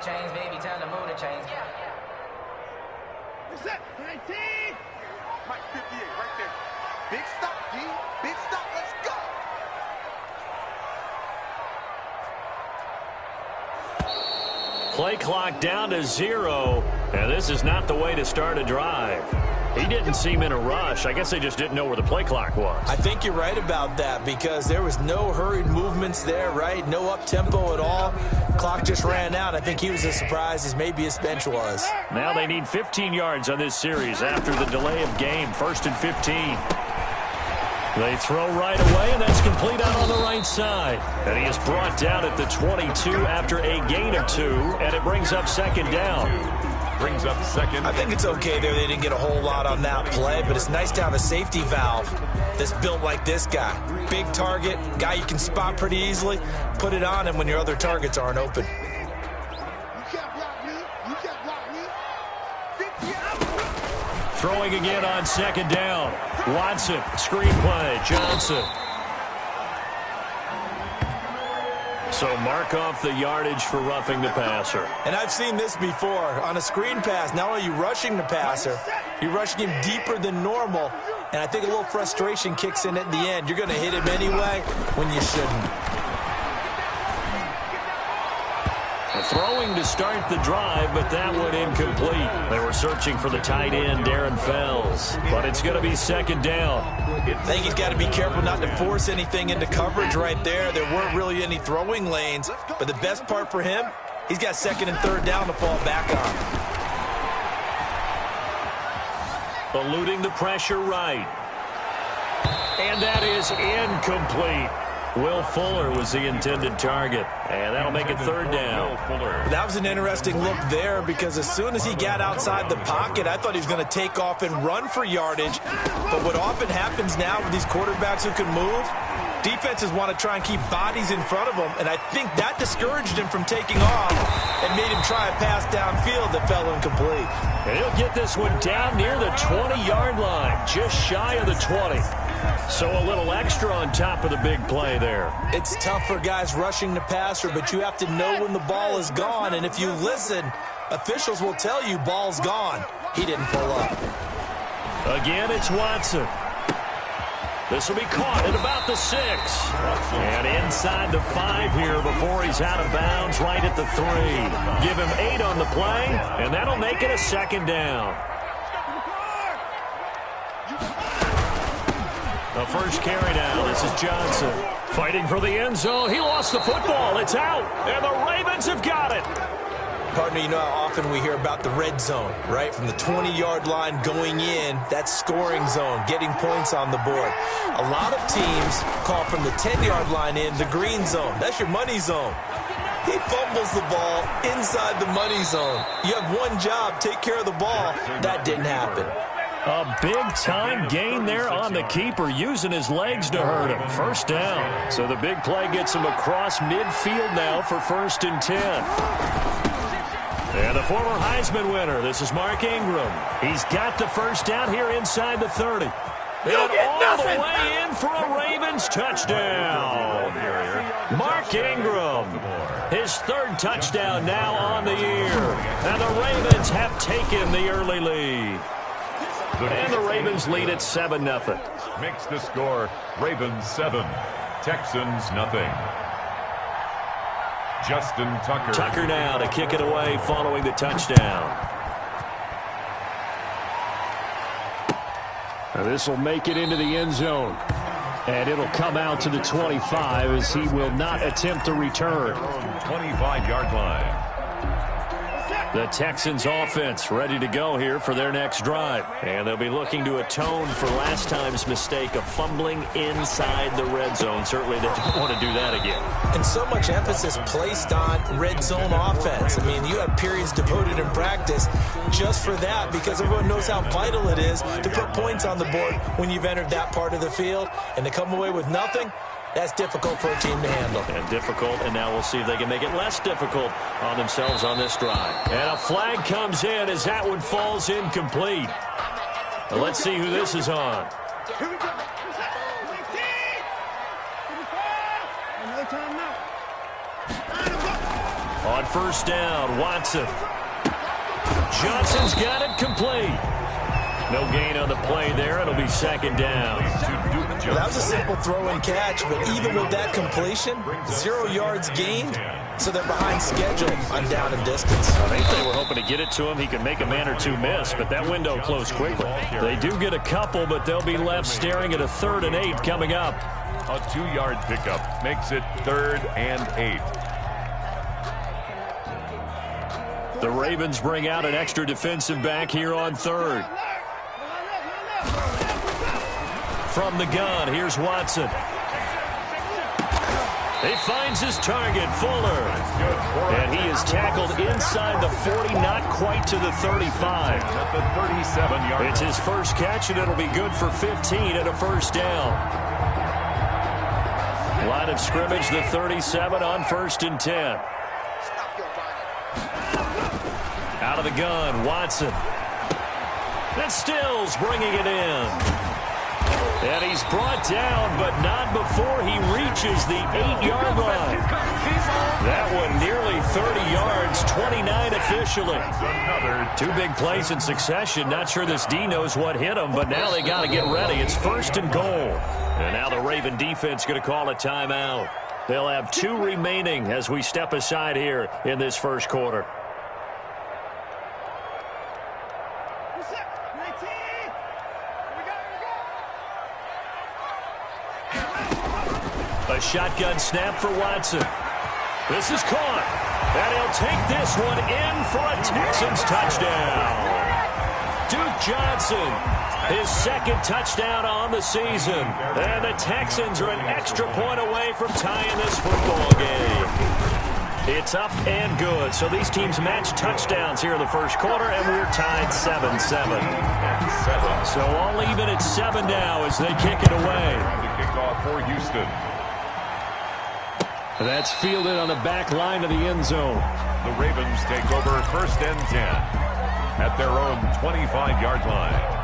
change, baby, time to move the chains. Set, 19. Mike 58 right there. Big stop, D. Big stop. Let's go. Play clock down to 0, and this is not the way to start a drive. He didn't seem in a rush. I guess they just didn't know where the play clock was. I think you're right about that because there was no hurried movements there, right? No up-tempo at all. Clock just ran out. I think he was as surprised as maybe his bench was. Now they need 15 yards on this series after the delay of game. 1st and 15. They throw right away, and that's complete out on the right side. And he is brought down at the 22 after a gain of 2, and it brings up 2nd down. Brings up 2nd. I think it's okay there. They didn't get a whole lot on that play, but it's nice to have a safety valve that's built like this guy. Big target, guy you can spot pretty easily. Put it on him when your other targets aren't open. You can't block me. You can't block me. Throwing again on 2nd down. Watson, screen play, Johnson. So mark off the yardage for roughing the passer. And I've seen this before. On a screen pass, not only are you rushing the passer, you're rushing him deeper than normal. And I think a little frustration kicks in at the end. You're going to hit him anyway when you shouldn't. Throwing to start the drive, but that one incomplete. They were searching for the tight end, Darren Fells, but it's going to be 2nd down. I think he's got to be careful not to force anything into coverage right there. There weren't really any throwing lanes, but the best part for him, he's got 2nd and 3rd down to fall back on. Eluding the pressure right. And that is incomplete. Will Fuller was the intended target, and that'll make it 3rd down. That was an interesting look there because as soon as he got outside the pocket, I thought he was going to take off and run for yardage. But what often happens now with these quarterbacks who can move, defenses want to try and keep bodies in front of them, and I think that discouraged him from taking off and made him try a pass downfield that fell incomplete. And he'll get this one down near the 20-yard line, just shy of the 20. So a little extra on top of the big play there. It's tough for guys rushing the passer, but you have to know when the ball is gone. And if you listen, officials will tell you ball's gone. He didn't pull up. Again, it's Watson. This will be caught at about the 6. And inside the 5 here before he's out of bounds right at the 3. Give him 8 on the play, and that'll make it a 2nd down. The first carry now. This is Johnson. Fighting for the end zone. He lost the football. It's out. And the Ravens have got it. Partner, you know how often we hear about the red zone, right? From the 20-yard line going in, that's scoring zone, getting points on the board. A lot of teams call from the 10-yard line in the green zone. That's your money zone. He fumbles the ball inside the money zone. You have one job, take care of the ball. That didn't happen. A big-time gain there on the keeper, using his legs to hurt him. 1st down. So the big play gets him across midfield now for 1st and 10. And the former Heisman winner, this is Mark Ingram. He's got the 1st down here inside the 30. And all the way in for a Ravens touchdown. Mark Ingram, his 3rd touchdown now on the year. And the Ravens have taken the early lead. And the Ravens lead at 7-0. Makes the score Ravens 7, Texans nothing. Justin Tucker. Tucker now to kick it away following the touchdown. This will make it into the end zone. And it'll come out to the 25 as he will not attempt to return. 25-yard line. The Texans offense ready to go here for their next drive. And they'll be looking to atone for last time's mistake of fumbling inside the red zone. Certainly they don't want to do that again. And so much emphasis placed on red zone offense. I mean, you have periods devoted in practice just for that because everyone knows how vital it is to put points on the board when you've entered that part of the field. And to come away with nothing, that's difficult for a team to handle. And difficult, and now we'll see if they can make it less difficult on themselves on this drive. And a flag comes in as that one falls incomplete. Now let's see who this is on. Here we go. On first down, Watson. Johnson's got it complete. No gain on the play there. It'll be second down. Well, that was a simple throw and catch, but even with that completion, 0 yards gained, so they're behind schedule on down and distance. I think they were hoping to get it to him. He could make a man or two miss, but that window closed quickly. They do get a couple, but they'll be left staring at a 3rd and 8 coming up. A 2-yard pickup makes it 3rd and 8. The Ravens bring out an extra defensive back here on 3rd. From the gun, here's Watson. He finds his target, Fuller. And he is tackled inside the 40, not quite to the 35. At the 37-yard line. It's his first catch, and it'll be good for 15 and a first down. Line of scrimmage, the 37 on 1st and 10. Out of the gun, Watson. And Stills bringing it in. And he's brought down, but not before he reaches the 8-yard line. That one nearly 30 yards, 29 officially. 2 big plays in succession. Not sure this D knows what hit him, but now they got to get ready. It's 1st and goal. And now the Raven defense going to call a timeout. They'll have 2 remaining as we step aside here in this first quarter. A shotgun snap for Watson. This is caught. And he'll take this one in for a Texans touchdown. Duke Johnson, his 2nd touchdown on the season. And the Texans are an extra point away from tying this football game. It's up and good. So these teams match touchdowns here in the first quarter, and we're tied 7-7. So all even at 7 now as they kick it away. The kickoff for Houston. That's fielded on the back line of the end zone. The Ravens take over 1st and 10 at their own 25-yard line.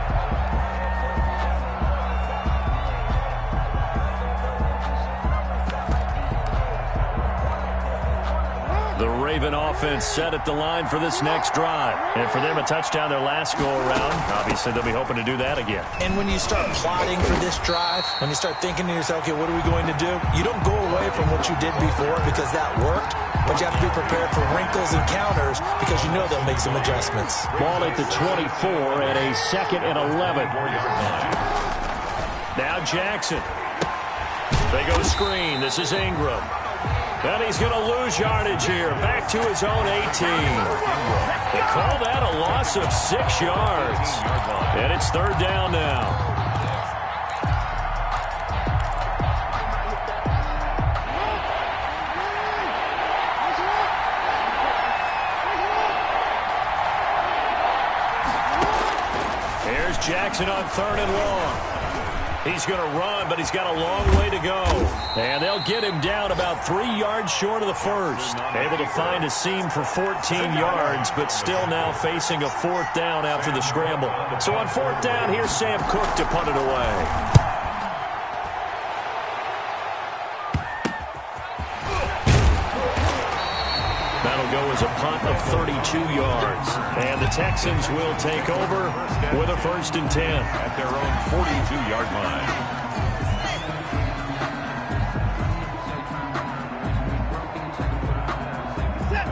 The Raven offense set at the line for this next drive. And for them, a touchdown their last go-around. Obviously, they'll be hoping to do that again. And when you start plotting for this drive, when you start thinking to yourself, okay, what are we going to do? You don't go away from what you did before because that worked, but you have to be prepared for wrinkles and counters because you know they'll make some adjustments. Ball at the 24 and a 2nd and 11. Now Jackson. They go screen. This is Ingram. And he's going to lose yardage here. Back to his own 18. They call that a loss of 6 yards. And it's 3rd down now. Here's Jackson on 3rd and long. He's going to run, but he's got a long way to go. And they'll get him down about 3 yards short of the first. Able to find a seam for 14 yards, but still now facing a 4th down after the scramble. So on 4th down, here's Sam Cook to punt it away. That'll go as a punt of 32 yards. And the Texans will take over with a 1st and 10. At their own 42-yard line.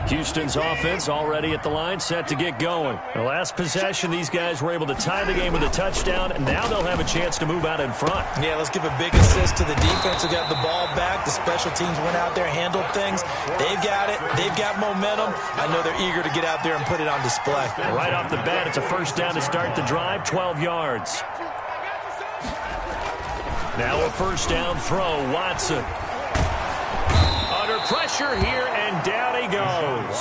Houston's offense already at the line, set to get going. The last possession, these guys were able to tie the game with a touchdown, and now they'll have a chance to move out in front. Yeah, let's give a big assist to the defense who got the ball back. The special teams went out there, handled things. They've got it. They've got momentum. I know they're eager to get out there and put it on display. Right off the bat, it's a 1st down to start the drive, 12 yards. Now a 1st down throw, Watson. Under pressure here, and down he goes.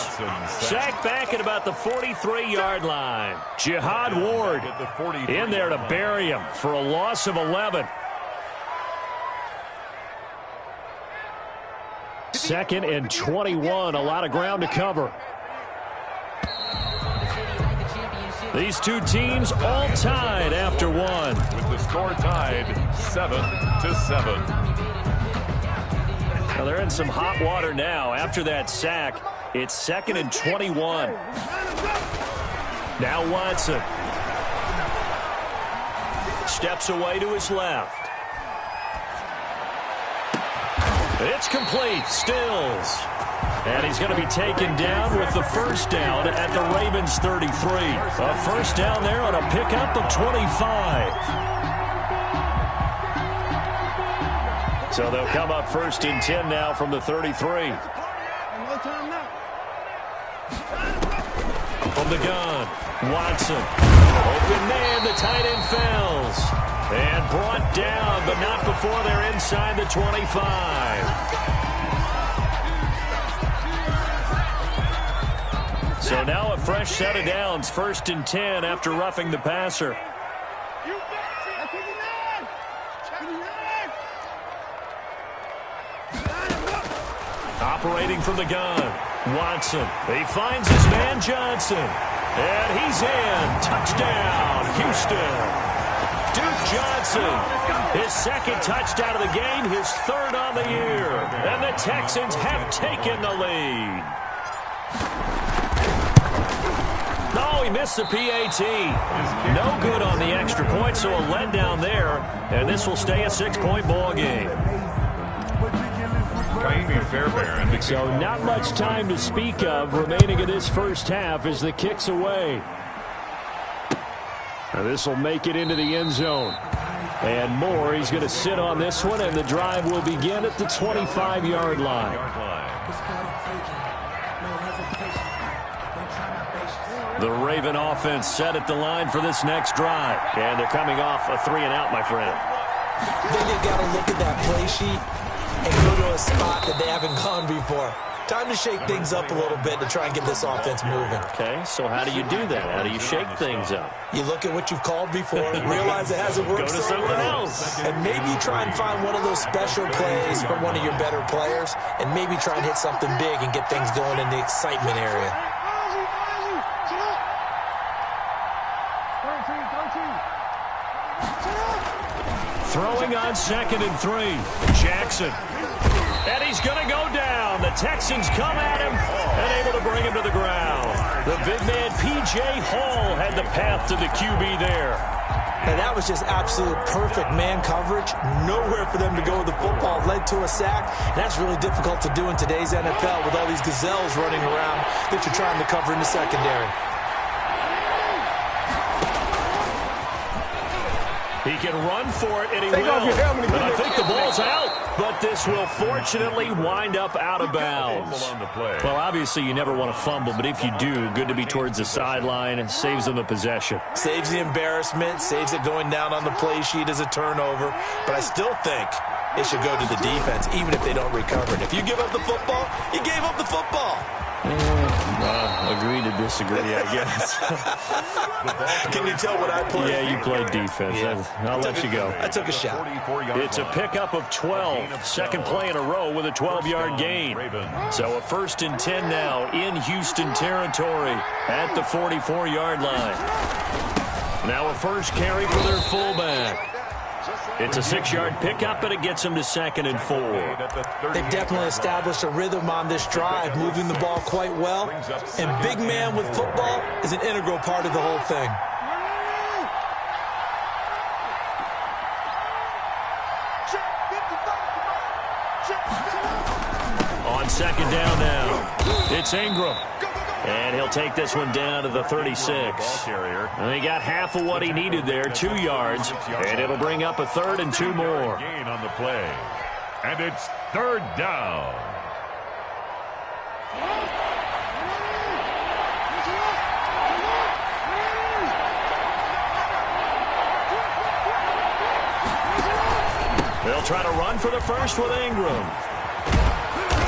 Sacked back at about the 43-yard line. Jihad Ward in there to bury him for a loss of 11. 2nd and 21, a lot of ground to cover. These two teams all tied after one. With the score tied 7-7. Well, they're in some hot water now after that sack. It's 2nd and 21. Now Watson. Steps away to his left. It's complete. Stills. And he's going to be taken down with the first down at the Ravens 33. A first down there on a pickup of 25. So they'll come up 1st and 10 now from the 33. From the gun, Watson. Open man, the tight end fails. And brought down, but not before they're inside the 25. So now a fresh set of downs, 1st and 10 after roughing the passer. Operating from the gun, Watson. He finds his man Johnson. And he's in. Touchdown, Houston. Duke Johnson, his 2nd touchdown of the game, his 3rd on the year. And the Texans have taken the lead. No, he missed the PAT. No good on the extra point, so a letdown there. And this will stay a 6-point ball game. So not much time to speak of remaining in this first half as the kick's away. Now this will make it into the end zone. And more, he's going to sit on this one, and the drive will begin at the 25-yard line. The Raven offense set at the line for this next drive. And they're coming off a 3-and-out, my friend. Then you got to look at that play sheet and go to a spot that they haven't gone before. Time to shake things up a little bit to try and get this offense moving. Okay, so how do you do that? How do you shake things up? You look at what you've called before, realize it hasn't worked. Go to something else. And maybe try and find one of those special plays from one of your better players, and maybe try and hit something big and get things going in the excitement area. Throwing on 2nd and 3. Jackson. And he's going to go down. The Texans come at him and able to bring him to the ground. The big man, P.J. Hall, had the path to the QB there. And that was just absolute perfect man coverage. Nowhere for them to go with the football. Led to a sack. And that's really difficult to do in today's NFL with all these gazelles running around that you're trying to cover in the secondary. He can run for it, and he will. And I think the ball's out. But this will fortunately wind up out of bounds. Well, obviously, you never want to fumble, but if you do, good to be towards the sideline. It saves them the possession. Saves the embarrassment, saves it going down on the play sheet as a turnover. But I still think it should go to the defense, even if they don't recover it. If you give up the football, you gave up the football. Agree to disagree, I guess. Can you tell what I played? Yeah, you played defense. Yeah. I'll let you go. I took a shot. It's a pickup of 12. Second play in a row with a 12-yard gain. So a 1st and 10 now in Houston territory at the 44-yard line. Now a first carry for their fullback. It's a 6-yard pickup, and it gets him to 2nd and 4. They've definitely established a rhythm on this drive, moving the ball quite well. And big man with football is an integral part of the whole thing. On 2nd down now, it's Ingram. And he'll take this one down to the 36. And he got half of what he needed there, 2 yards. And it'll bring up a 3rd and 2 more. Gain on the play. And it's 3rd down. They'll try to run for the first with Ingram.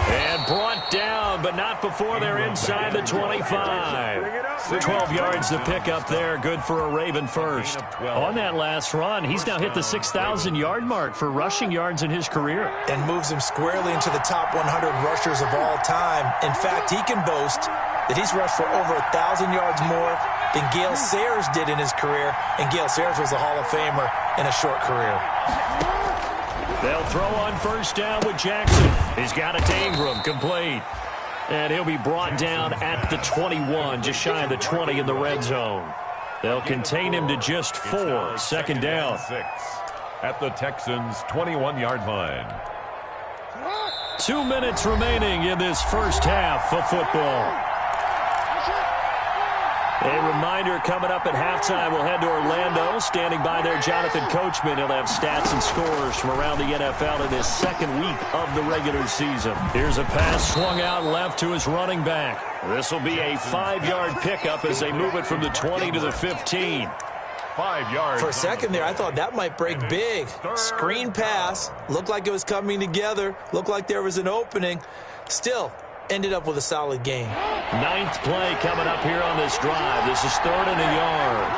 And brought down, but not before they're inside the 25. 12 yards to pick up there. Good for a Raven first. On that last run, he's now hit the 6,000-yard mark for rushing yards in his career. And moves him squarely into the top 100 rushers of all time. In fact, he can boast that he's rushed for over 1,000 yards more than Gale Sayers did in his career. And Gale Sayers was a Hall of Famer in a short career. They'll throw on first down with Jackson. He's got it to Ingram, complete. And he'll be brought down at the 21, just shy of the 20 in the red zone. They'll contain him to just 4, second down. 6 at the Texans' 21-yard line. 2 minutes remaining in this first half of football. A reminder coming up at halftime, we'll head to Orlando. Standing by there, Jonathan Coachman. He'll have stats and scores from around the NFL in his second week of the regular season. Here's a pass swung out left to his running back. This will be a 5-yard pickup as they move it from the 20 to the 15. 5 yards. For a second there, I thought that might break big. Screen pass. Looked like it was coming together. Looked like there was an opening. Still, ended up with a solid game. 9th play coming up here on this drive. This is 3rd and a yard.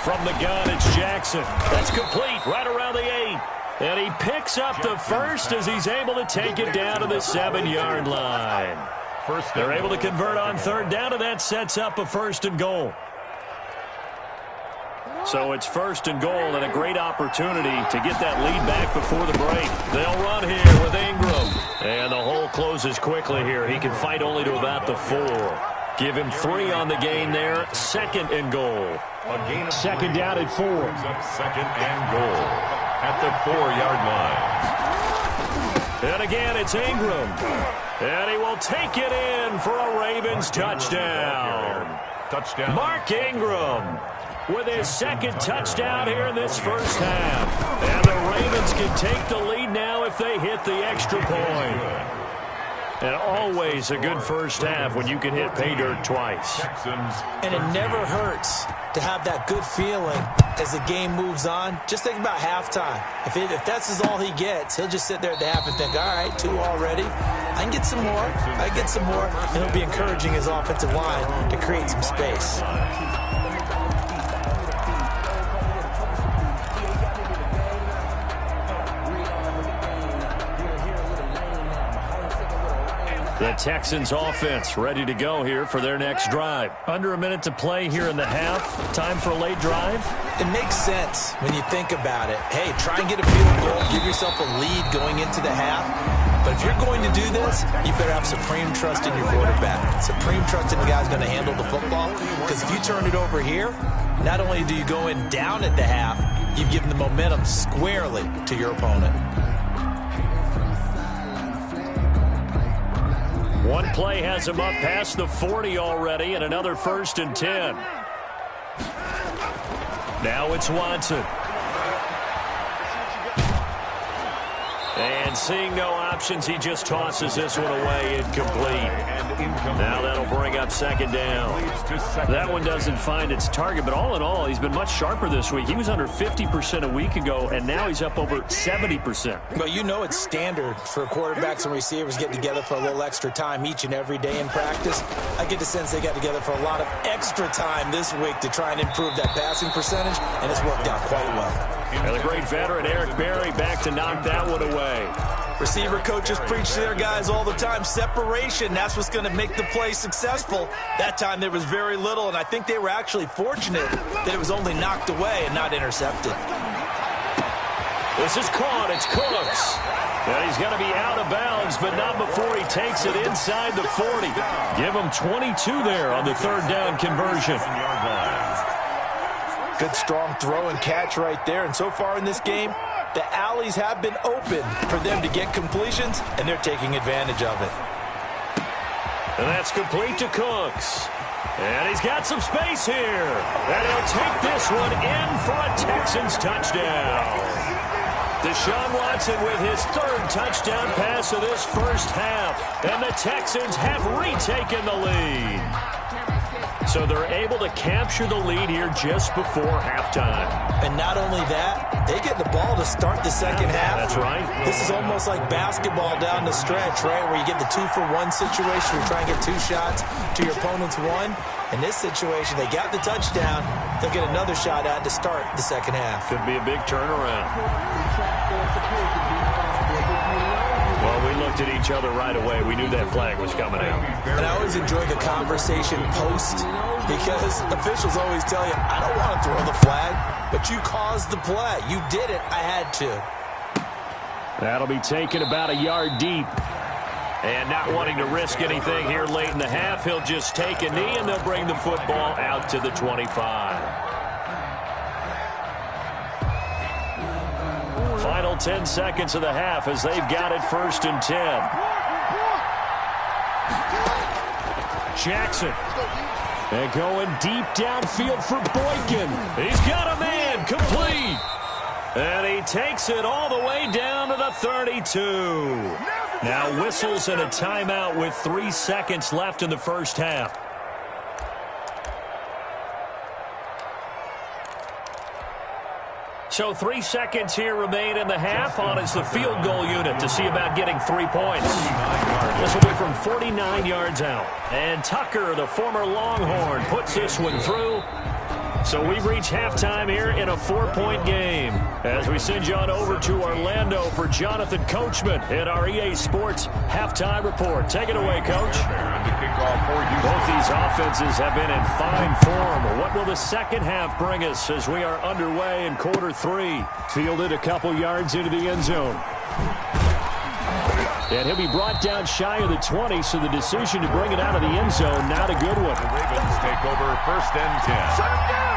From the gun, it's Jackson. That's complete right around the 8. And he picks up the first as he's able to take it down to the 7-yard line. They're able to convert on 3rd down, and that sets up a 1st and goal. So it's 1st and goal and a great opportunity to get that lead back before the break. They'll run here with Ingram. And the hole closes quickly here. He can fight only to about the 4. Give him 3 on the gain there. 2nd and goal. Second down at 4. 2nd and goal at the 4-yard line. And again, it's Ingram. And he will take it in for a Ravens touchdown. Mark Ingram with his 2nd touchdown here in this first half. And the Ravens can take the lead now if they hit the extra point. And always a good first half when you can hit pay dirt twice. And it never hurts to have that good feeling as the game moves on. Just think about halftime. If that's all he gets, he'll just sit there at the half and think, all right, 2 already. I can get some more. I can get some more. And he'll be encouraging his offensive line to create some space. The Texans offense ready to go here for their next drive. Under a minute to play here in the half. Time for a late drive. It makes sense when you think about it. Hey, try and get a field goal. Give yourself a lead going into the half. But if you're going to do this, you better have supreme trust in your quarterback. Supreme trust in the guy who's going to handle the football. Because if you turn it over here, not only do you go in down at the half, you've given the momentum squarely to your opponent. One play has him up past the 40 already, and another 1st and 10. Now it's Watson. And seeing no options, he just tosses this one away incomplete. Now that'll bring up 2nd down. That one doesn't find its target, but all in all, he's been much sharper this week. He was under 50% a week ago, and now he's up over 70%. Well, you know it's standard for quarterbacks and receivers getting together for a little extra time each and every day in practice. I get the sense they got together for a lot of extra time this week to try and improve that passing percentage, and it's worked out quite well. And the great veteran Eric Berry back to knock that one away. Receiver coaches preach to their guys all the time. Separation, that's what's going to make the play successful. That time there was very little, and I think they were actually fortunate that it was only knocked away and not intercepted. This is caught. It's Cooks. And he's going to be out of bounds, but not before he takes it inside the 40. Give him 22 there on the 3rd down conversion. Good strong throw and catch right there. And so far in this game, the alleys have been open for them to get completions, and they're taking advantage of it. And that's complete to Cooks. And he's got some space here. And he'll take this one in for a Texans touchdown. Deshaun Watson with his 3rd touchdown pass of this first half. And the Texans have retaken the lead. So they're able to capture the lead here just before halftime. And not only that, they get the ball to start the second half. That's right. This is almost like basketball down the stretch, right, where you get the 2-for-1 situation where you try and get 2 shots to your opponent's 1. In this situation, they got the touchdown. They'll get another shot at to start the second half. Could be a big turnaround. Well, we look looked at each other right away. We knew that flag was coming out. And I always enjoy the conversation post because officials always tell you, I don't want to throw the flag, but you caused the play. You did it. I had to. That'll be taken about a yard deep. And not wanting to risk anything here late in the half, he'll just take a knee, and they'll bring the football out to the 25. Final 10 seconds of the half as they've got it 1st and 10. Jackson. And going deep downfield for Boykin. He's got a man complete. And he takes it all the way down to the 32. Now whistles and a timeout with 3 seconds left in the first half. So 3 seconds here remain in the half. On is the field goal unit to see about getting 3 points. This will be from 49 yards out. And Tucker, the former Longhorn, puts this one through. So we've reached halftime here in a 4-point game. As we send you on over to Orlando for Jonathan Coachman in our EA Sports Halftime Report. Take it away, Coach. Both these offenses have been in fine form. What will the second half bring us as we are underway in quarter 3? Fielded a couple yards into the end zone. And he'll be brought down shy of the 20, so the decision to bring it out of the end zone, not a good one. The Ravens take over 1st and 10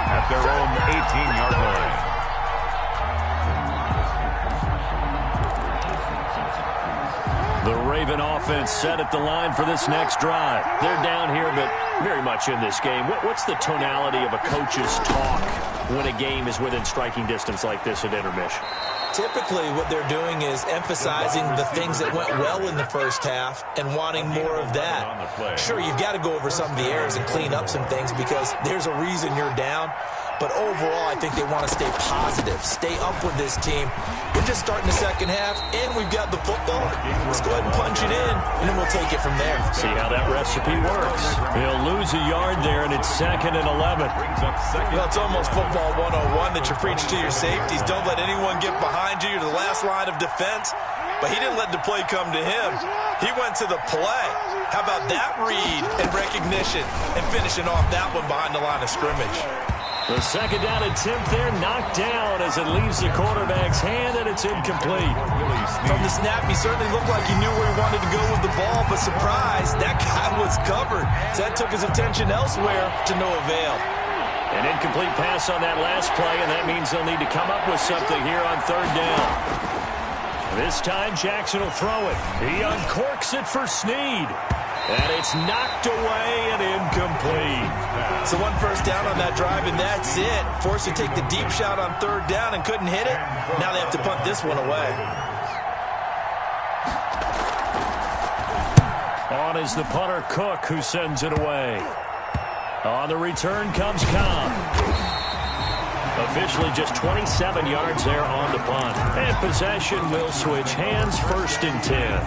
at their own 18-yard line. The Raven offense set at the line for this next drive. They're down here, but very much in this game. What's the tonality of a coach's talk when a game is within striking distance like this at intermission? Typically, what they're doing is emphasizing the things that went well in the first half and wanting more of that. Sure, you've got to go over some of the errors and clean up some things because there's a reason you're down. But overall, I think they want to stay positive, stay up with this team. We're just starting the second half, and we've got the football. Let's go ahead and punch it in, and then we'll take it from there. See how that recipe works. He'll lose a yard there, and it's 2nd and 11. Well, it's almost football 101 that you preach to your safeties. Don't let anyone get behind you. You're the last line of defense. But he didn't let the play come to him. He went to the play. How about that read and recognition and finishing off that one behind the line of scrimmage? The second down attempt there knocked down as it leaves the quarterback's hand, and it's incomplete. From the snap, he certainly looked like he knew where he wanted to go with the ball, but surprise, that guy was covered. So that took his attention elsewhere to no avail. An incomplete pass on that last play, and that means they'll need to come up with something here on 3rd down. This time, Jackson will throw it. He uncorks it for Snead. And it's knocked away and incomplete. So 1 first down on that drive, and that's it. Forced to take the deep shot on 3rd down and couldn't hit it. Now they have to punt this one away. On is the punter, Cook, who sends it away. On the return comes Cobb. Officially just 27 yards there on the punt. And possession will switch hands, 1st and 10.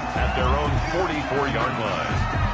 At their own 44-yard line.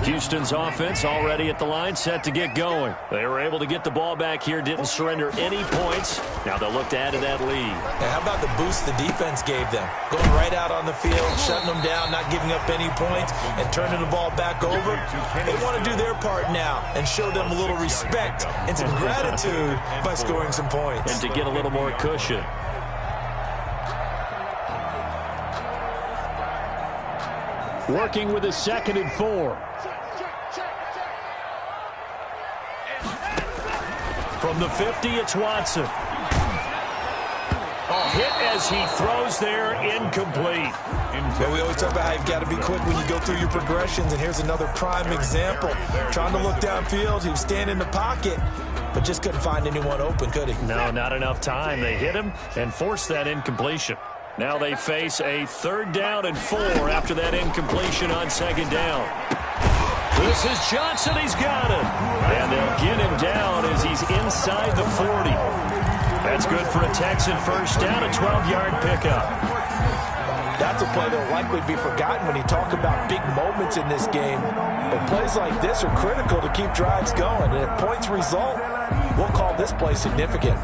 Houston's offense already at the line, set to get going. They were able to get the ball back here, didn't surrender any points. Now they'll look to add to that lead. Now, how about the boost the defense gave them? Going right out on the field, shutting them down, not giving up any points, and turning the ball back over. They want to do their part now and show them a little respect and some gratitude by scoring some points. And to get a little more cushion. Working with a 2nd and 4. From the 50, it's Watson. Hit as he throws there, incomplete. Well, we always talk about how you've got to be quick when you go through your progressions, and here's another prime example. Trying to look downfield, he was standing in the pocket, but just couldn't find anyone open, could he? No, not enough time. They hit him and forced that incompletion. Now they face a 3rd down and 4 after that incompletion on 2nd down. This is Johnson. He's got it. And they'll get him down as he's inside the 40. That's good for a Texan first down, a 12-yard pickup. That's a play that will likely be forgotten when you talk about big moments in this game. But plays like this are critical to keep drives going. And at points result, we'll call this play significant.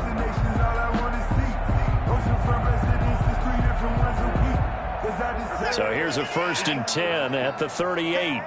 So here's a 1st and 10 at the 38.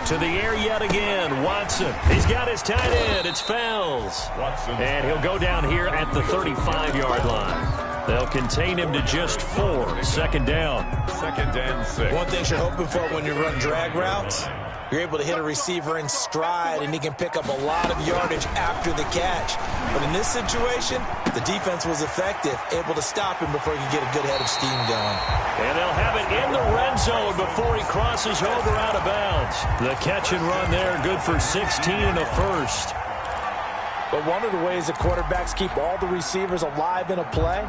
To the air yet again, Watson. He's got his tight end. It's Fells. And he'll go down here at the 35-yard line. They'll contain him to just 4. 2nd down. 2nd and 6. One thing you're hoping for when you run drag routes, you're able to hit a receiver in stride, and he can pick up a lot of yardage after the catch. But in this situation, the defense was effective, able to stop him before he could get a good head of steam going. And they'll have it in the red zone before he crosses over out of bounds. The catch and run there, good for 16 and a first. But one of the ways that quarterbacks keep all the receivers alive in a play,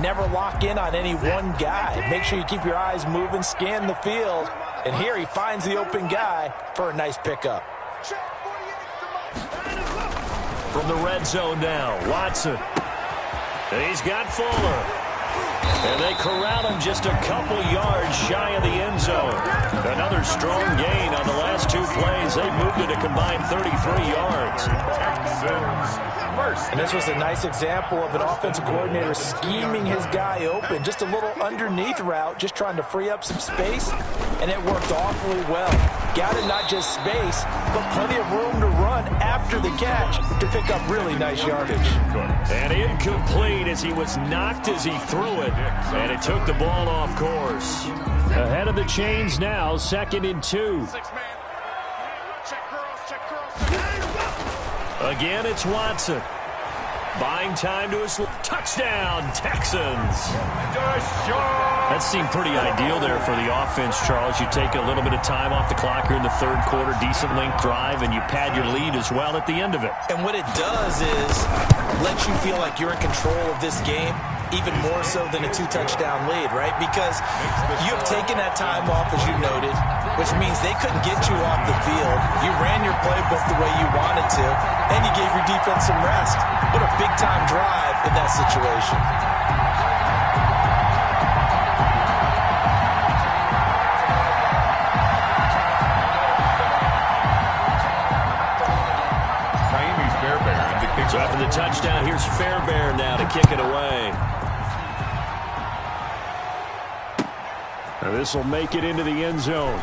never lock in on any one guy. Make sure you keep your eyes moving, scan the field. And here he finds the open guy for a nice pickup. From the red zone now, Watson. And he's got Fuller. And they corral him just a couple yards shy of the end zone. Another strong gain on the last 2 plays. They moved it a combined 33 yards. And this was a nice example of an offensive coordinator scheming his guy open. Just a little underneath route, just trying to free up some space. And it worked awfully well. Got him not just space, but plenty of room to run after the catch to pick up really nice yardage. And incomplete as he was knocked as he threw it. And it took the ball off course. Ahead of the chains now, 2nd and 2. Again, it's Watson. Buying time to his touchdown, Texans. That seemed pretty ideal there for the offense, Charles. You take a little bit of time off the clock here in the 3rd quarter, decent length drive, and you pad your lead as well at the end of it. And what it does is let you feel like you're in control of this game, even more so than a 2-touchdown lead, right? Because you've taken that time off, as you noted, which means they couldn't get you off the field. You ran your playbook the way you wanted to, and you gave your defense some rest. What a big-time drive in that situation. So after the touchdown, here's Fairbairn now to kick it away. This will make it into the end zone.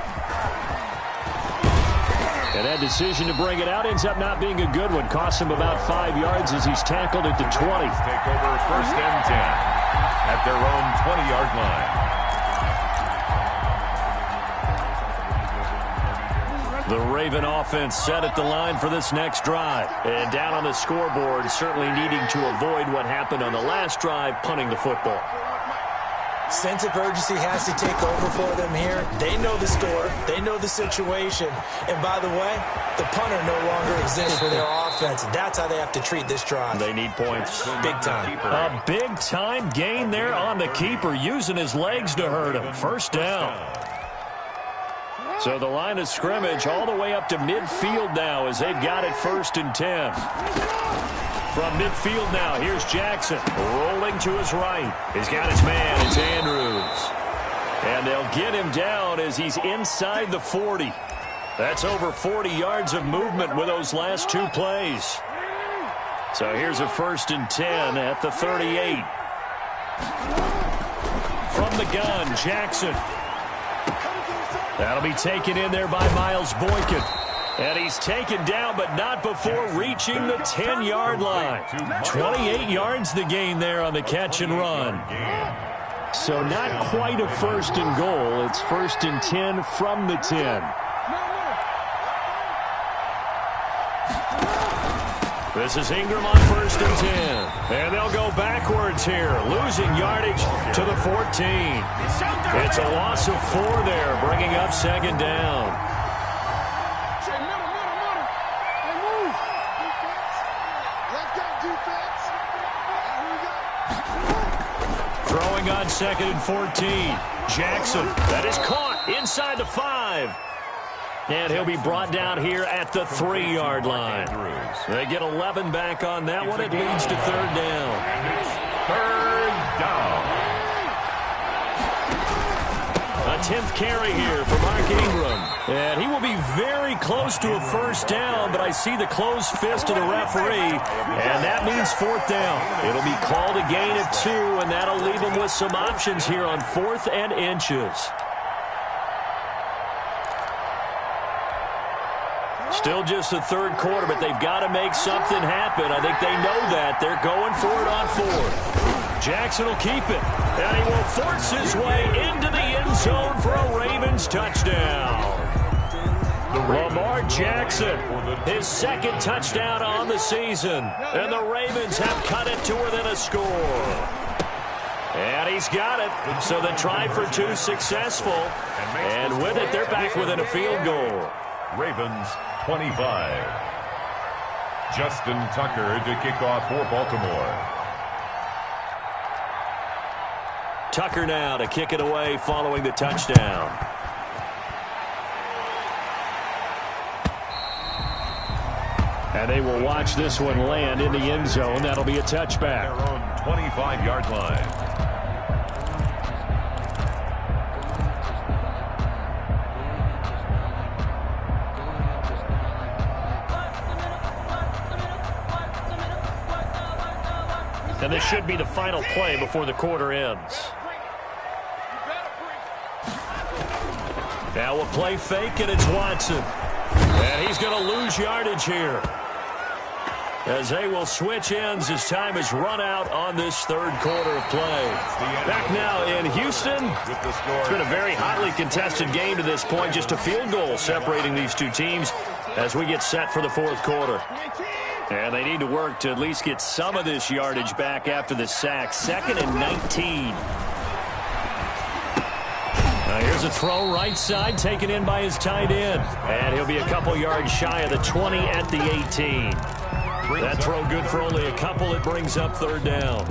And that decision to bring it out ends up not being a good one. Costs him about 5 yards as he's tackled at the 20. Take over 1st and 10 at their own 20-yard line. The Raven offense set at the line for this next drive. And down on the scoreboard, certainly needing to avoid what happened on the last drive, punting the football. Sense of urgency has to take over for them here. They know the score. They know the situation. And by the way, the punter no longer exists for their offense. That's how they have to treat this drive. They need points. Big time. A big-time gain there on the keeper, using his legs to hurt him. 1st down. So the line of scrimmage all the way up to midfield now as they've got it 1st and 10. From midfield now, here's Jackson rolling to his right. He's got his man. It's Andrews. And they'll get him down as he's inside the 40. That's over 40 yards of movement with those last 2 plays. So here's a 1st and 10 at the 38. From the gun, Jackson. That'll be taken in there by Miles Boykin. And he's taken down, but not before reaching the 10-yard line. 28 yards the gain there on the catch and run. So not quite a 1st and goal. It's 1st and 10 from the 10. This is Ingram on 1st and 10. And they'll go backwards here, losing yardage to the 14. It's a loss of 4 there, bringing up 2nd down. Throwing on 2nd and 14. Jackson, that is caught inside the 5. And he'll be brought down here at the 3-yard line. They get 11 back on that one. It leads to 3rd down. 3rd down. A 10th carry here for Mark Ingram. And he will be very close to a first down, but I see the closed fist of the referee, and that means 4th down. It'll be called a gain of 2, and that'll leave him with some options here on 4th and inches. Still just the third quarter, but they've got to make something happen. I think they know that. They're going for it on 4th. Jackson will keep it, and he will force his way into the end zone for a Ravens touchdown. Lamar Jackson, his 2nd touchdown on the season, and the Ravens have cut it to within a score. And he's got it, so the try for 2 successful, and with it, they're back within a field goal. Ravens 25. Justin Tucker to kick off for Baltimore. Tucker now to kick it away following the touchdown. And they will watch this one land in the end zone. That'll be a touchback. Their own 25-yard line. And this should be the final play before the quarter ends. Now a play fake, and it's Watson. And he's going to lose yardage here, as they will switch ends as time has run out on this third quarter of play. Back now in Houston. It's been a very hotly contested game to this point. Just a field goal separating these two teams as we get set for the fourth quarter. And they need to work to at least get some of this yardage back after the sack. 2nd and 19. Now here's a throw right side, taken in by his tight end. And he'll be a couple yards shy of the 20 at the 18. That throw good for only a couple. It brings up 3rd down.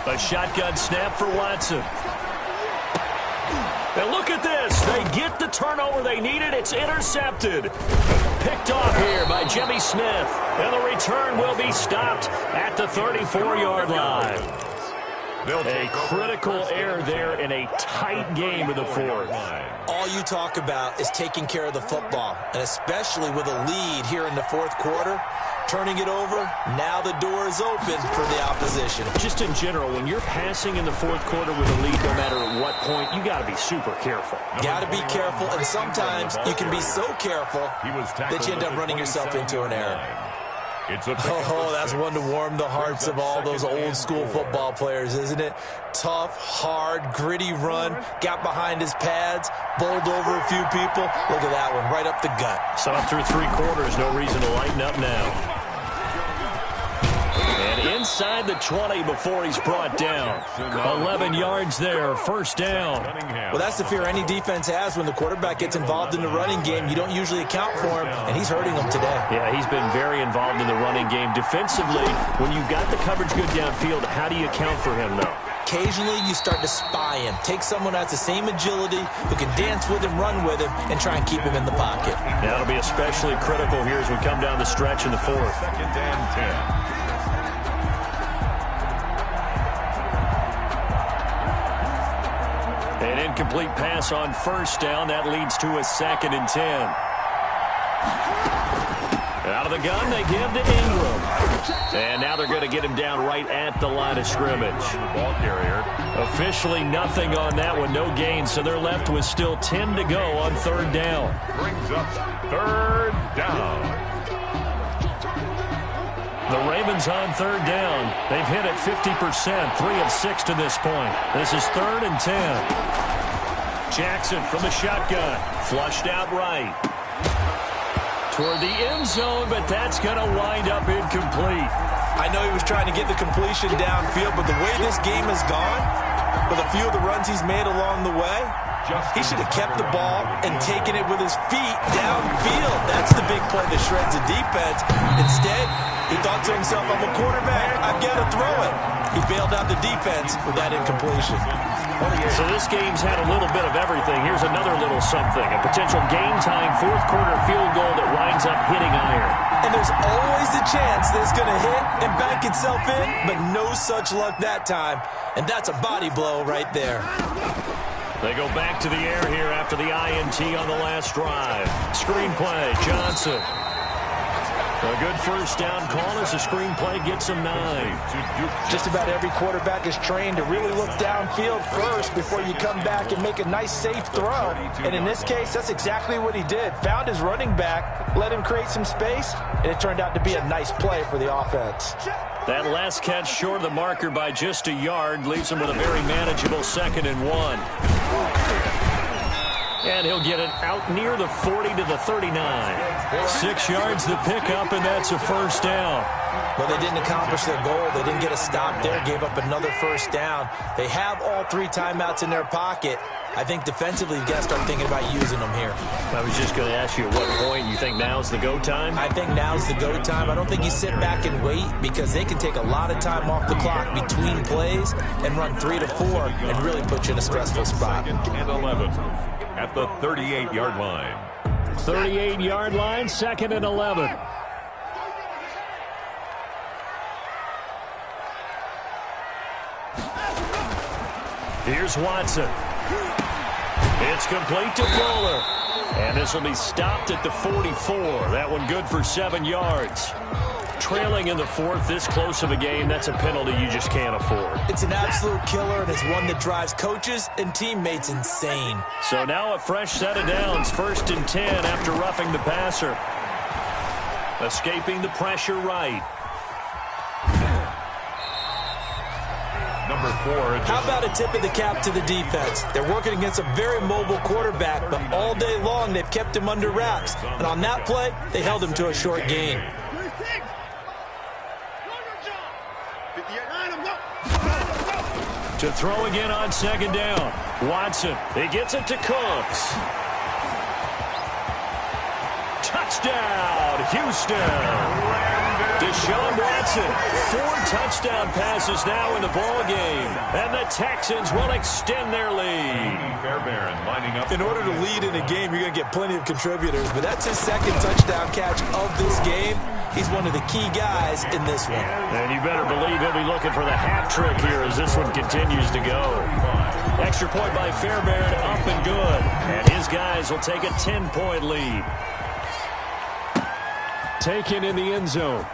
A shotgun snap for Watson. And look at this. They get the turnover they needed. It's intercepted. Picked off here by Jimmy Smith. And the return will be stopped at the 34-yard line. A critical error there in a tight game of the fourth. All you talk about is taking care of the football, and especially with a lead here in the fourth quarter. Turning it over, now the door is open for the opposition. Just in general, when you're passing in the fourth quarter with a lead, no matter at what point, you got to be super careful. Got to be careful, and sometimes you can be so careful that you end up running yourself into an error. Oh, that's one to warm the hearts of all those old school football players, isn't it? Tough, hard, gritty run, got behind his pads, bowled over a few people. Look at that one, right up the gut. So through 3 quarters, no reason to lighten up now. And inside the 20 before he's brought down. 11 yards there, 1st down. Well, that's the fear any defense has when the quarterback gets involved in the running game. You don't usually account for him, and he's hurting them today. Yeah, he's been very involved in the running game. Defensively, when you've got the coverage good downfield, how do you account for him, though? Occasionally, you start to spy him. Take someone who has the same agility, who can dance with him, run with him, and try and keep him in the pocket. That'll be especially critical here as we come down the stretch in the fourth. 2nd and 10. An incomplete pass on 1st down. That leads to a 2nd and 10. Out of the gun, they give to Ingram. And now they're going to get him down right at the line of scrimmage. Ball carrier. Officially nothing on that one, no gain. So they're left with still 10 to go on 3rd down. Brings up 3rd down. The Ravens on 3rd down. They've hit it 50%, 3 of 6 to this point. This is 3rd and 10. Jackson from the shotgun, flushed out right. Toward the end zone, but that's going to wind up incomplete. I know he was trying to get the completion downfield, but the way this game has gone, with a few of the runs he's made along the way, he should have kept the ball and taken it with his feet downfield. That's the big play that shreds the defense. Instead, he thought to himself, I'm a quarterback, I've got to throw it. He bailed out the defense with that incompletion. So this game's had a little bit of everything. Here's another little something. A potential game-tying fourth-quarter field goal that winds up hitting iron. And there's always the chance that it's going to hit and bank itself in, but no such luck that time. And that's a body blow right there. They go back to the air here after the INT on the last drive. Screenplay, Johnson. A good first down call as the screenplay gets him 9. Just about every quarterback is trained to really look downfield first before you come back and make a nice, safe throw. And in this case, that's exactly what he did. Found his running back, let him create some space, and it turned out to be a nice play for the offense. That last catch short of the marker by just a yard leaves him with a very manageable 2nd and 1. And he'll get it out near the 40 to the 39. 6 yards the pickup, and that's a first down. Well, they didn't accomplish their goal. They didn't get a stop there, gave up another first down. They have all 3 timeouts in their pocket. I think defensively, you've got to start thinking about using them here. I was just going to ask you at what point you think now's the go time? I think now's the go time. I don't think you sit back and wait because they can take a lot of time off the clock between plays and run 3 to 4 and really put you in a stressful spot. 2nd and 11 at the 38-yard line. 38-yard line, 2nd and 11. Here's Watson. It's complete to Fuller. And this will be stopped at the 44. That one good for 7 yards. Trailing in the 4th, this close of a game, that's a penalty you just can't afford. It's an absolute killer, and it's one that drives coaches and teammates insane. So now a fresh set of downs, 1st and 10 after roughing the passer. Escaping the pressure right. Number 4. How about a tip of the cap to the defense? They're working against a very mobile quarterback, but all day long they've kept him under wraps. And on that play, they held him to a short gain. To throw again on 2nd down. Watson, he gets it to Cooks. Touchdown, Houston. Deshaun Watson, 4 touchdown passes now in the ball game, and the Texans will extend their lead. Fairbairn lining up. In order to lead in a game, you're going to get plenty of contributors, but that's his 2nd touchdown catch of this game. He's one of the key guys in this one. And you better believe he'll be looking for the hat trick here as this one continues to go. Extra point by Fairbairn, up and good. And his guys will take a 10-point lead. Taken in the end zone.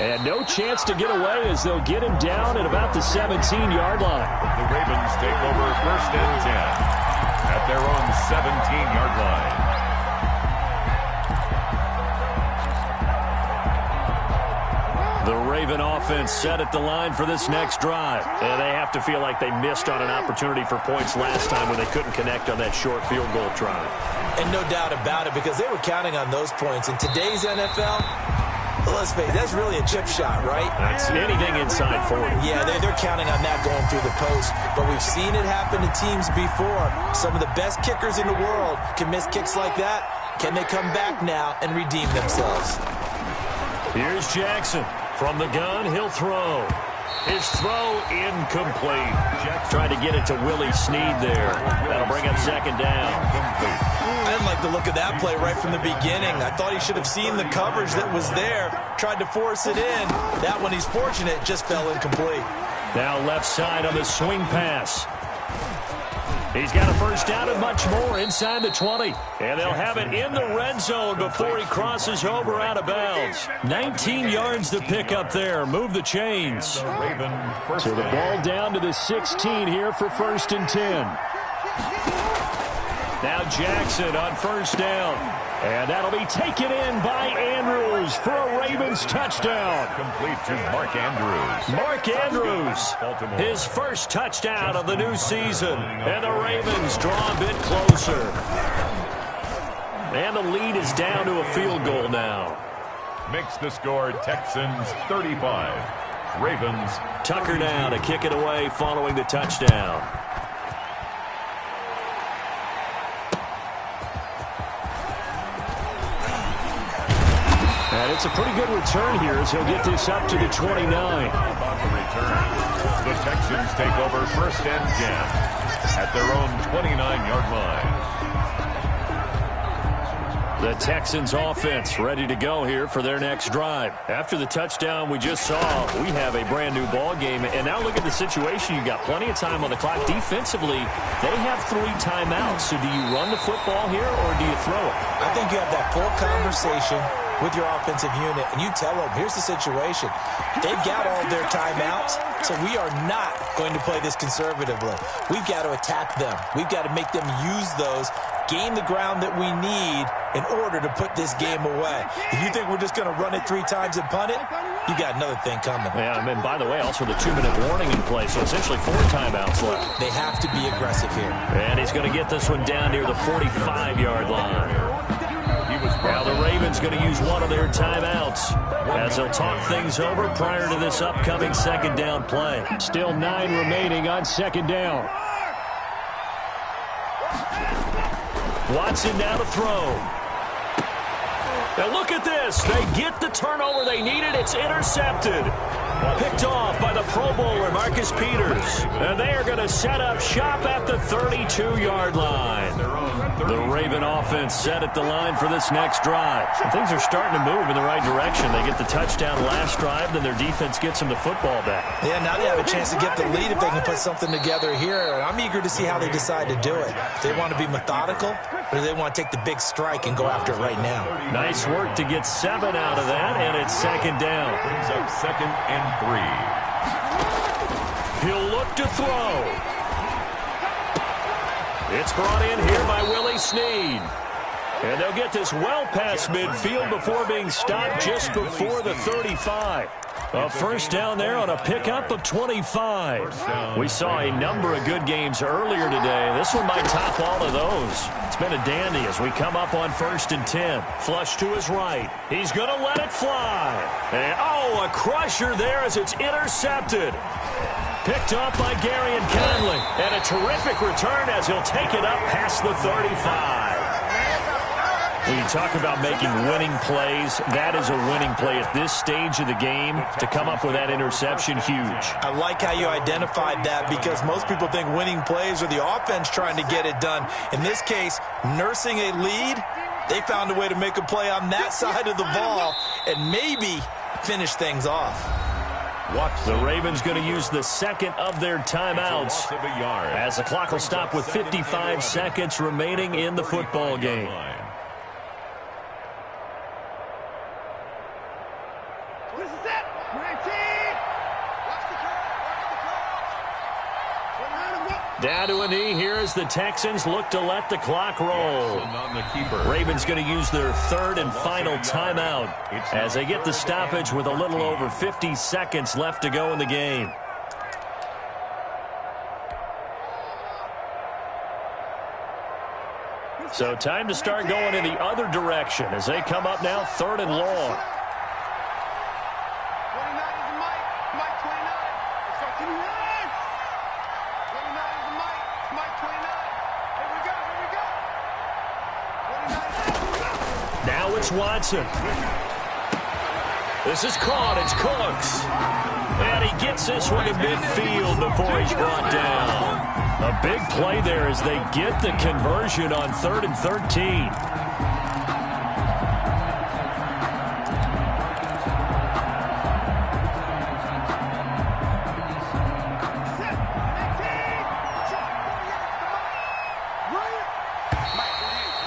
And no chance to get away as they'll get him down at about the 17-yard line. The Ravens take over 1st and 10 at their own 17-yard line. The Raven offense set at the line for this next drive. And they have to feel like they missed on an opportunity for points last time when they couldn't connect on that short field goal try. And no doubt about it, because they were counting on those points. In today's NFL, let's face it, that's really a chip shot, right? That's anything inside 40. Yeah, they're counting on that going through the post. But we've seen it happen to teams before. Some of the best kickers in the world can miss kicks like that. Can they come back now and redeem themselves? Here's Jackson. From the gun, he'll throw. His throw incomplete. Trying to get it to Willie Snead there. That'll bring up 2nd down. I didn't like the look of that play right from the beginning. I thought he should have seen the coverage that was there, tried to force it in. That one, he's fortunate, just fell incomplete. Now left side on the swing pass. He's got a first down and much more inside the 20. And they'll have it in the red zone before he crosses over out of bounds. 19 yards to pick up there. Move the chains. So the ball down to the 16 here for 1st and 10. Now Jackson on 1st down. And that'll be taken in by Andrews for a Ravens touchdown. Complete to Mark Andrews. Mark Andrews, his first touchdown of the new season. And the Ravens draw a bit closer. And the lead is down to a field goal now. Makes the score Texans 35, Ravens. Tucker now to kick it away following the touchdown. And it's a pretty good return here as he'll get this up to the 29. About the return. The Texans take over 1st and 10 at their own 29-yard line. The Texans offense ready to go here for their next drive. After the touchdown we just saw, we have a brand new ball game. And now look at the situation. You've got plenty of time on the clock. Defensively, they have 3 timeouts. So do you run the football here or do you throw it? I think you have that full conversation with your offensive unit, and you tell them, here's the situation. They've got all their timeouts, so we are not going to play this conservatively. We've got to attack them. We've got to make them use those, gain the ground that we need in order to put this game away. If you think we're just going to run it 3 times and punt it, you got another thing coming. Yeah, and by the way, also the 2-minute warning in play, so essentially 4 timeouts left. They have to be aggressive here. And he's going to get this one down near the 45-yard line. Now the Ravens going to use one of their timeouts as they'll talk things over prior to this upcoming 2nd down play. Still 9 remaining on 2nd down. Watson now to throw. Now look at this. They get the turnover they needed. It's intercepted. Picked off by the Pro Bowler, Marcus Peters. And they are going to set up shop at the 32-yard line. The Raven offense set at the line for this next drive. And things are starting to move in the right direction. They get the touchdown last drive, then their defense gets them the football back. Yeah, now they have a chance to get the lead if they can put something together here. And I'm eager to see how they decide to do it. Do they want to be methodical, or do they want to take the big strike and go after it right now? Nice work to get 7 out of that, and it's 2nd down. Brings up 2nd and 3. He'll look to throw. It's brought in here by Willie Snead. And they'll get this well past midfield before being stopped just before the 35. A 1st down there on a pickup of 25. We saw a number of good games earlier today. This one might top all of those. It's been a dandy as we come up on 1st and 10. Flush to his right. He's going to let it fly. And, a crusher there as it's intercepted. Picked up by Gary and Conley. And a terrific return as he'll take it up past the 35. When you talk about making winning plays, that is a winning play at this stage of the game. To come up with that interception, huge. I like how you identified that because most people think winning plays are the offense trying to get it done. In this case, nursing a lead, they found a way to make a play on that side of the ball and maybe finish things off. The Ravens going to use the 2nd of their timeouts as the clock will stop with 55 seconds remaining in the football game. Down to a knee here as the Texans look to let the clock roll. Ravens going to use their 3rd and final timeout as they get the stoppage with a little over 50 seconds left to go in the game. So time to start going in the other direction as they come up now 3rd and long. Watson. This is caught. It's Cooks. And he gets this one to midfield before he's brought down. A big play there as they get the conversion on 3rd and 13.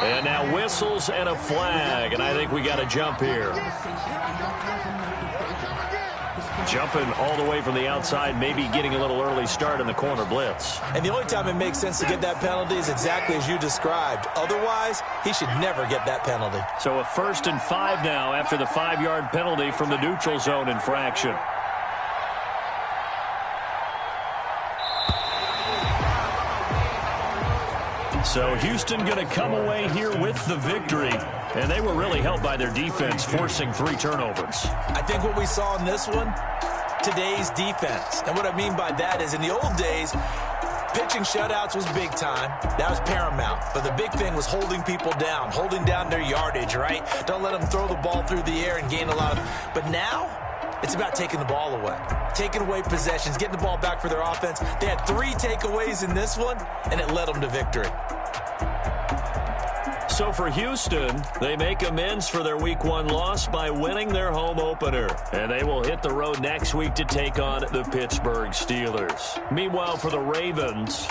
And now whistles and a flag, and I think we got a jump here. Jumping all the way from the outside, maybe getting a little early start in the corner blitz. And the only time it makes sense to get that penalty is exactly as you described. Otherwise, he should never get that penalty. So a 1st and 5 now after the 5-yard penalty from the neutral zone infraction. So Houston going to come away here with the victory. And they were really helped by their defense, forcing 3 turnovers. I think what we saw in this one, today's defense. And what I mean by that is in the old days, pitching shutouts was big time. That was paramount. But the big thing was holding people down, holding down their yardage, right? Don't let them throw the ball through the air and gain a lot of... But now, it's about taking the ball away, taking away possessions, getting the ball back for their offense. They had 3 takeaways in this one, and it led them to victory. So for Houston, they make amends for their Week 1 loss by winning their home opener. And they will hit the road next week to take on the Pittsburgh Steelers. Meanwhile, for the Ravens,